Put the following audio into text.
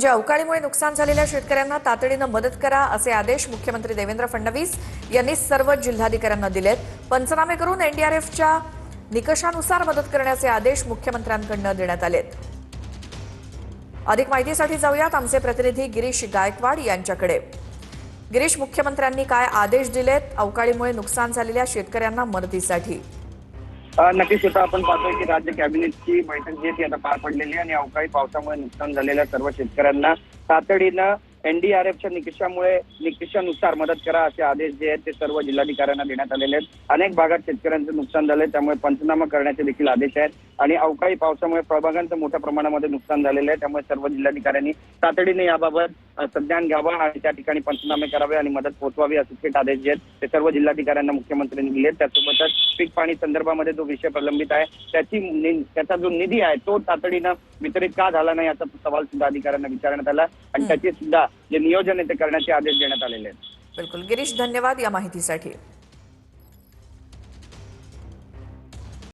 अवकाळीमुळे नुकसान झालेल्या शेतकऱ्यांना तातडीने मदत करा असे आदेश मुख्यमंत्री देवेंद्र फडणवीस यांनी सर्व जिल्हाधिकाऱ्यांना दिलेत। पंचनामे करून एनडीआरएफच्या निकषानुसार मदत करण्याचे आदेश मुख्यमंत्र्यांकडून देण्यात आलेत। अधिक माहितीसाठी जाऊयात आमचे प्रतिनिधी गिरीश गायकवाड यांच्याकडे। गिरीश, मुख्यमंत्र्यांनी काय आदेश दिलेत अवकाळीमुळे नुकसान झालेल्या शेतकऱ्यांना मदतीसाठी? नक्कीच आता आपण पाहतोय की राज्य कॅबिनेटची बैठक जी ती आता पार पडलेली आहे आणि अवकाळी पावसामुळे नुकसान झालेल्या सर्व शेतकऱ्यांना तातडीनं एनडीआरएफच्या निकषानुसार मदत करा असे आदेश जे आहेत ते सर्व जिल्हाधिकाऱ्यांना देण्यात आलेले आहेत। अनेक भागात शेतकऱ्यांचं नुकसान झालंय, त्यामुळे पंचनामा करण्याचे देखील आदेश आहेत आणि अवकाळी पावसामुळे फळबागांचं मोठ्या प्रमाणामध्ये नुकसान झालेलं आहे। त्यामुळे सर्व जिल्हाधिकाऱ्यांनी तातडीने याबाबत संज्ञान घ्यावा आणि त्या ठिकाणी पंचनामे करावे आणि मदत पोहोचवावी असे थेट आदेश जे आहेत ते सर्व जिल्हाधिकाऱ्यांना मुख्यमंत्र्यांनी दिले। त्यासोबतच पीक पाणी संदर्भामध्ये जो विषय प्रलंबित आहे त्याचा जो निधी आहे तो तातडीनं वितरित का झाला नाही याचा सवाल सुद्धा अधिकाऱ्यांना विचारण्यात आला आणि त्याचे सुद्धा जे नियोजन आहे ते करण्याचे आदेश देण्यात आलेले आहेत। बिलकुल गिरीश, धन्यवाद या माहितीसाठी।